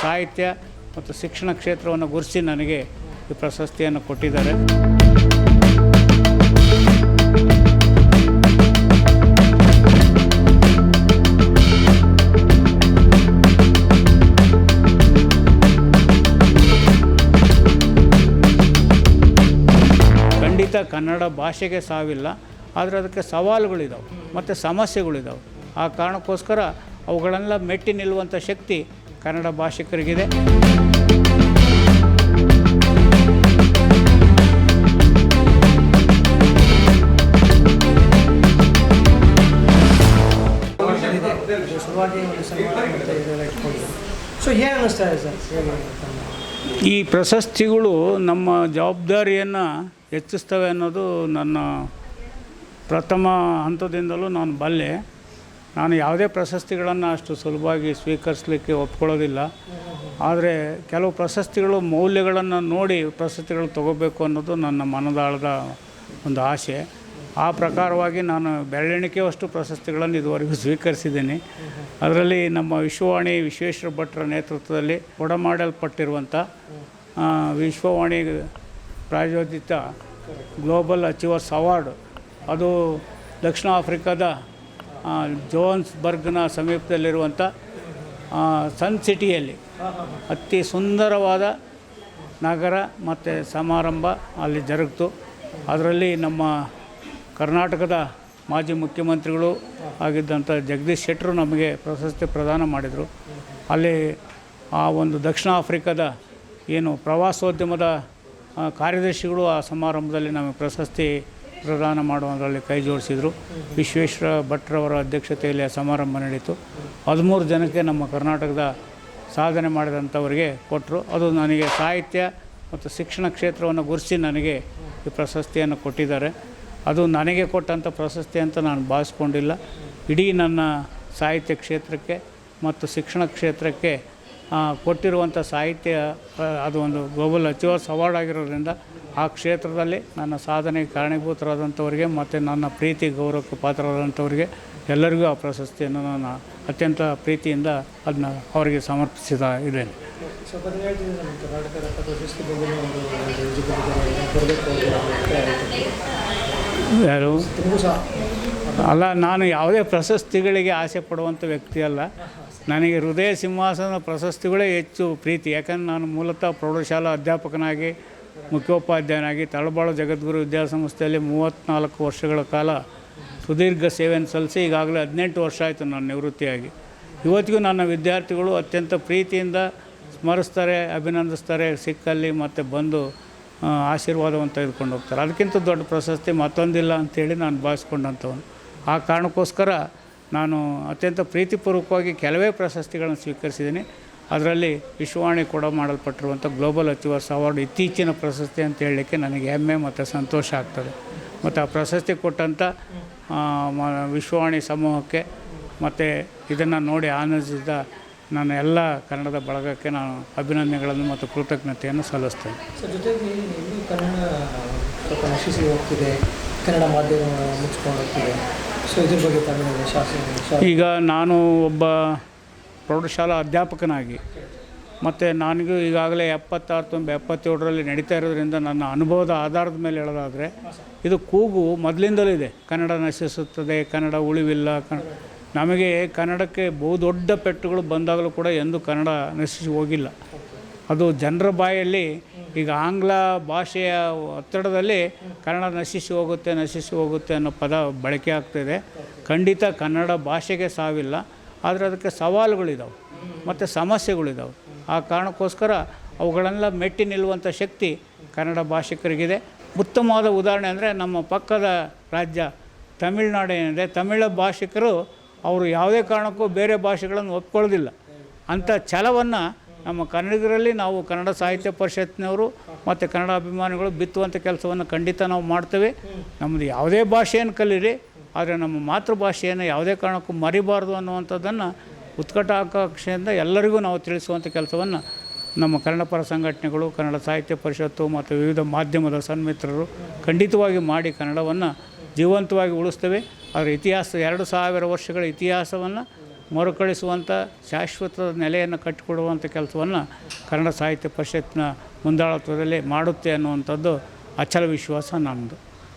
ಸಾಹಿತ್ಯ ಮತ್ತು ಶಿಕ್ಷಣ ಕ್ಷೇತ್ರವನ್ನು ಗುರುತಿಸಿ ನನಗೆ ಈ ಪ್ರಶಸ್ತಿಯನ್ನು ಕೊಟ್ಟಿದ್ದಾರೆ. ಖಂಡಿತ ಕನ್ನಡ ಭಾಷೆಗೆ ಸಾವಿಲ್ಲ, ಆದರೆ ಅದಕ್ಕೆ ಸವಾಲುಗಳಿದ್ದಾವೆ ಮತ್ತು ಸಮಸ್ಯೆಗಳಿದ್ದಾವೆ. ಆ ಕಾರಣಕ್ಕೋಸ್ಕರ ಅವುಗಳೆಲ್ಲ ಮೆಟ್ಟಿ ನಿಲ್ಲುವಂಥ ಶಕ್ತಿ ಕನ್ನಡ ಭಾಷಿಕರಿಗಿದೆ. ಈ ಪ್ರಶಸ್ತಿಗಳು ನಮ್ಮ ಜವಾಬ್ದಾರಿಯನ್ನು ಹೆಚ್ಚಿಸ್ತವೆ ಅನ್ನೋದು ನನ್ನ ಪ್ರಥಮ ಹಂತದಿಂದಲೂ ನಾನು ಬಲ್ಲೆ. ನಾನು ಯಾವುದೇ ಪ್ರಶಸ್ತಿಗಳನ್ನು ಅಷ್ಟು ಸುಲಭವಾಗಿ ಸ್ವೀಕರಿಸಲಿಕ್ಕೆ ಒಪ್ಕೊಳ್ಳೋದಿಲ್ಲ. ಆದರೆ ಕೆಲವು ಪ್ರಶಸ್ತಿಗಳು ಮೌಲ್ಯಗಳನ್ನು ನೋಡಿ ಪ್ರಶಸ್ತಿಗಳು ತಗೋಬೇಕು ಅನ್ನೋದು ನನ್ನ ಮನದಾಳದ ಒಂದು ಆಸೆ. ಆ ಪ್ರಕಾರವಾಗಿ ನಾನು ಬೆರಳೆಣಿಕೆಯಷ್ಟು ಪ್ರಶಸ್ತಿಗಳನ್ನು ಇದುವರೆಗೂ ಸ್ವೀಕರಿಸಿದ್ದೀನಿ. ಅದರಲ್ಲಿ ನಮ್ಮ ವಿಶ್ವವಾಣಿ ವಿಶ್ವೇಶ್ವರ ಭಟ್ರ ನೇತೃತ್ವದಲ್ಲಿ ಕೊಡಮಾಡಲ್ಪಟ್ಟಿರುವಂಥ ವಿಶ್ವವಾಣಿ ಪ್ರಾಯೋಜಿತ ಗ್ಲೋಬಲ್ ಅಚೀವರ್ಸ್ ಅವಾರ್ಡ್, ಅದು ದಕ್ಷಿಣ ಆಫ್ರಿಕಾದ ಜೋಹಾನ್ಸ್ಬರ್ಗ್ನ ಸಮೀಪದಲ್ಲಿರುವಂಥ ಸನ್ ಸಿಟಿಯಲ್ಲಿ ಅತಿ ಸುಂದರವಾದ ನಗರ ಮತ್ತು ಸಮಾರಂಭ ಅಲ್ಲಿ ಜರುಗಿತು. ಅದರಲ್ಲಿ ನಮ್ಮ ಕರ್ನಾಟಕದ ಮಾಜಿ ಮುಖ್ಯಮಂತ್ರಿಗಳು ಆಗಿದ್ದಂಥ ಜಗದೀಶ್ ಶೆಟ್ಟರು ನಮಗೆ ಪ್ರಶಸ್ತಿ ಪ್ರದಾನ ಮಾಡಿದರು. ಅಲ್ಲಿ ಆ ಒಂದು ದಕ್ಷಿಣ ಆಫ್ರಿಕಾದ ಏನು ಪ್ರವಾಸೋದ್ಯಮದ ಕಾರ್ಯದರ್ಶಿಗಳು ಆ ಸಮಾರಂಭದಲ್ಲಿ ನಮಗೆ ಪ್ರಶಸ್ತಿ ಪ್ರದಾನ ಮಾಡುವುದರಲ್ಲಿ ಕೈ ಜೋಡಿಸಿದರು. ವಿಶ್ವೇಶ್ವರ ಭಟ್ರವರ ಅಧ್ಯಕ್ಷತೆಯಲ್ಲಿ ಆ ಸಮಾರಂಭ ನಡೀತು. 13 ಜನಕ್ಕೆ ನಮ್ಮ ಕರ್ನಾಟಕದ ಸಾಧನೆ ಮಾಡಿದಂಥವರಿಗೆ ಕೊಟ್ಟರು. ಅದು ನನಗೆ ಸಾಹಿತ್ಯ ಮತ್ತು ಶಿಕ್ಷಣ ಕ್ಷೇತ್ರವನ್ನು ಗುರುತಿಸಿ ನನಗೆ ಈ ಪ್ರಶಸ್ತಿಯನ್ನು ಕೊಟ್ಟಿದ್ದಾರೆ. ಅದು ನನಗೆ ಕೊಟ್ಟಂಥ ಪ್ರಶಸ್ತಿ ಅಂತ ನಾನು ಭಾವಿಸ್ಕೊಂಡಿಲ್ಲ. ಇಡೀ ನನ್ನ ಸಾಹಿತ್ಯ ಕ್ಷೇತ್ರಕ್ಕೆ ಮತ್ತು ಶಿಕ್ಷಣ ಕ್ಷೇತ್ರಕ್ಕೆ ಕೊಟ್ಟಿರುವಂಥ ಸಾಹಿತ್ಯ ಅದು ಒಂದು ಗ್ಲೋಬಲ್ ಅಚೀವರ್ಸ್ ಅವಾರ್ಡ್ ಆಗಿರೋದ್ರಿಂದ ಆ ಕ್ಷೇತ್ರದಲ್ಲಿ ನನ್ನ ಸಾಧನೆಗೆ ಕಾರಣೀಭೂತರಾದಂಥವರಿಗೆ ಮತ್ತು ನನ್ನ ಪ್ರೀತಿ ಗೌರವಕ್ಕೆ ಪಾತ್ರರಾದಂಥವರಿಗೆ ಎಲ್ಲರಿಗೂ ಆ ಪ್ರಶಸ್ತಿಯನ್ನು ನಾನು ಅತ್ಯಂತ ಪ್ರೀತಿಯಿಂದ ಅದನ್ನ ಅವರಿಗೆ ಸಮರ್ಪಿಸಿದ ಇದ್ದೇನೆ. ಯಾರು ಅಲ್ಲ, ನಾನು ಯಾವುದೇ ಪ್ರಶಸ್ತಿಗಳಿಗೆ ಆಸೆ ಪಡುವಂಥ ವ್ಯಕ್ತಿ ಅಲ್ಲ. ನನಗೆ ಹೃದಯ ಸಿಂಹಾಸನ ಪ್ರಶಸ್ತಿಗಳೇ ಹೆಚ್ಚು ಪ್ರೀತಿ. ಯಾಕಂದರೆ ನಾನು ಮೂಲತಃ ಪ್ರೌಢಶಾಲಾ ಅಧ್ಯಾಪಕನಾಗಿ ಮುಖ್ಯೋಪಾಧ್ಯಾಯನಾಗಿ ತಳಬಾಳು ಜಗದ್ಗುರು ವಿದ್ಯಾಸಂಸ್ಥೆಯಲ್ಲಿ 34 ವರ್ಷಗಳ ಕಾಲ ಸುದೀರ್ಘ ಸೇವೆಯನ್ನು ಸಲ್ಲಿಸಿ ಈಗಾಗಲೇ 18 ವರ್ಷ ಆಯಿತು ನಾನು ನಿವೃತ್ತಿಯಾಗಿ. ಇವತ್ತಿಗೂ ನನ್ನ ವಿದ್ಯಾರ್ಥಿಗಳು ಅತ್ಯಂತ ಪ್ರೀತಿಯಿಂದ ಸ್ಮರಿಸ್ತಾರೆ, ಅಭಿನಂದಿಸ್ತಾರೆ, ಸಿಕ್ಕಲ್ಲಿ ಮತ್ತು ಬಂದು ಆಶೀರ್ವಾದವನ್ನು ತೆಗೆದುಕೊಂಡು ಹೋಗ್ತಾರೆ. ಅದಕ್ಕಿಂತ ದೊಡ್ಡ ಪ್ರಶಸ್ತಿ ಮತ್ತೊಂದಿಲ್ಲ ಅಂಥೇಳಿ ನಾನು ಭಾವಿಸ್ಕೊಂಡಂಥವನು. ಆ ಕಾರಣಕ್ಕೋಸ್ಕರ ನಾನು ಅತ್ಯಂತ ಪ್ರೀತಿಪೂರ್ವಕವಾಗಿ ಕೆಲವೇ ಪ್ರಶಸ್ತಿಗಳನ್ನು ಸ್ವೀಕರಿಸಿದ್ದೀನಿ. ಅದರಲ್ಲಿ ವಿಶ್ವವಾಣಿ ಕೂಡ ಮಾಡಲ್ಪಟ್ಟಿರುವಂಥ ಗ್ಲೋಬಲ್ ಅಚೀವರ್ಸ್ ಅವಾರ್ಡ್ ಇತ್ತೀಚಿನ ಪ್ರಶಸ್ತಿ ಅಂತ ಹೇಳಲಿಕ್ಕೆ ನನಗೆ ಹೆಮ್ಮೆ ಮತ್ತು ಸಂತೋಷ ಆಗ್ತದೆ. ಮತ್ತು ಆ ಪ್ರಶಸ್ತಿ ಕೊಟ್ಟಂಥ ವಿಶ್ವವಾಣಿ ಸಮೂಹಕ್ಕೆ ಮತ್ತು ಇದನ್ನು ನೋಡಿ ಆನಂದಿಸಿದ ನನ್ನ ಎಲ್ಲ ಕನ್ನಡದ ಬಳಗಕ್ಕೆ ನಾನು ಅಭಿನಂದನೆಗಳನ್ನು ಮತ್ತು ಕೃತಜ್ಞತೆಯನ್ನು ಸಲ್ಲಿಸ್ತೇನೆ. ಜೊತೆಗೆ ಕನ್ನಡ ಸ್ವಲ್ಪ ನಶಿಸಿ ಹೋಗ್ತಿದೆ, ಕನ್ನಡ ಮಾಧ್ಯಮ ಮುಚ್ಕೊಂಡು ಹೋಗ್ತಿದೆ. ಸೊ ಇದ್ರ ಬಗ್ಗೆ ಈಗ ನಾನು ಒಬ್ಬ ಪ್ರೌಢಶಾಲಾ ಅಧ್ಯಾಪಕನಾಗಿ ಮತ್ತು ನನಗೂ ಈಗಾಗಲೇ 76-77ರಲ್ಲಿ ನಡೀತಾ ಇರೋದ್ರಿಂದ ನನ್ನ ಅನುಭವದ ಆಧಾರದ ಮೇಲೆ ಹೇಳೋದಾದರೆ ಇದು ಕೂಗು ಮೊದಲಿಂದಲೂ ಇದೆ. ಕನ್ನಡ ನಶಿಸುತ್ತದೆ, ಕನ್ನಡ ಉಳಿವಿಲ್ಲ. ನಮಗೆ ಕನ್ನಡಕ್ಕೆ ಬಹುದೊಡ್ಡ ಪೆಟ್ಟುಗಳು ಬಂದಾಗಲೂ ಕೂಡ ಎಂದೂ ಕನ್ನಡ ನಶಿಸಿ ಹೋಗಿಲ್ಲ. ಅದು ಜನರ ಬಾಯಲ್ಲಿ ಈಗ ಆಂಗ್ಲ ಭಾಷೆಯ ಒತ್ತಡದಲ್ಲಿ ಕನ್ನಡ ನಶಿಸಿ ಹೋಗುತ್ತೆ ಅನ್ನೋ ಪದ ಬಳಕೆ ಆಗ್ತಾಯಿದೆ. ಖಂಡಿತ ಕನ್ನಡ ಭಾಷೆಗೆ ಸಾವಿಲ್ಲ, ಆದರೆ ಅದಕ್ಕೆ ಸವಾಲುಗಳಿದ್ದಾವೆ ಮತ್ತು ಸಮಸ್ಯೆಗಳಿದ್ದಾವೆ. ಆ ಕಾರಣಕ್ಕೋಸ್ಕರ ಅವುಗಳೆಲ್ಲ ಮೆಟ್ಟಿ ನಿಲ್ಲುವಂಥ ಶಕ್ತಿ ಕನ್ನಡ ಭಾಷಿಕರಿಗಿದೆ. ಉತ್ತಮವಾದ ಉದಾಹರಣೆ ಅಂದರೆ ನಮ್ಮ ಪಕ್ಕದ ರಾಜ್ಯ ತಮಿಳುನಾಡು ಏನಿದೆ, ತಮಿಳ ಭಾಷಿಕರು ಅವರು ಯಾವುದೇ ಕಾರಣಕ್ಕೂ ಬೇರೆ ಭಾಷೆಗಳನ್ನು ಒಪ್ಕೊಳ್ಳೋದಿಲ್ಲ. ಅಂಥ ಛಲವನ್ನು ನಮ್ಮ ಕನ್ನಡಿಗರಲ್ಲಿ ನಾವು ಕನ್ನಡ ಸಾಹಿತ್ಯ ಪರಿಷತ್ನವರು ಮತ್ತು ಕನ್ನಡ ಅಭಿಮಾನಿಗಳು ಬಿತ್ತುವಂಥ ಕೆಲಸವನ್ನು ಖಂಡಿತ ನಾವು ಮಾಡ್ತೇವೆ. ನಮ್ಮದು ಯಾವುದೇ ಭಾಷೆಯನ್ನು ಕಲೀರಿ, ಆದರೆ ನಮ್ಮ ಮಾತೃಭಾಷೆಯನ್ನು ಯಾವುದೇ ಕಾರಣಕ್ಕೂ ಮರಿಬಾರ್ದು ಅನ್ನುವಂಥದ್ದನ್ನು ಉತ್ಕಟಾಕಾಂಕ್ಷೆಯಿಂದ ಎಲ್ಲರಿಗೂ ನಾವು ತಿಳಿಸುವಂಥ ಕೆಲಸವನ್ನು ನಮ್ಮ ಕನ್ನಡ ಪರ ಸಂಘಟನೆಗಳು, ಕನ್ನಡ ಸಾಹಿತ್ಯ ಪರಿಷತ್ತು ಮತ್ತು ವಿವಿಧ ಮಾಧ್ಯಮದ ಸನ್ಮಿತ್ರರು ಖಂಡಿತವಾಗಿ ಮಾಡಿ ಕನ್ನಡವನ್ನು ಜೀವಂತವಾಗಿ ಉಳಿಸ್ತೇವೆ. ಅದರ ಇತಿಹಾಸ 2000 ವರ್ಷಗಳ ಇತಿಹಾಸವನ್ನು ಮರುಕಳಿಸುವಂಥ ಶಾಶ್ವತ ನೆಲೆಯನ್ನು ಕಟ್ಟಿಕೊಡುವಂಥ ಕೆಲಸವನ್ನು ಕನ್ನಡ ಸಾಹಿತ್ಯ ಪರಿಷತ್ತಿನ ಮುಂದಾಳತ್ವದಲ್ಲಿ ಮಾಡುತ್ತೆ ಅನ್ನುವಂಥದ್ದು ಅಚಲ ವಿಶ್ವಾಸ ನಮ್ಮದು.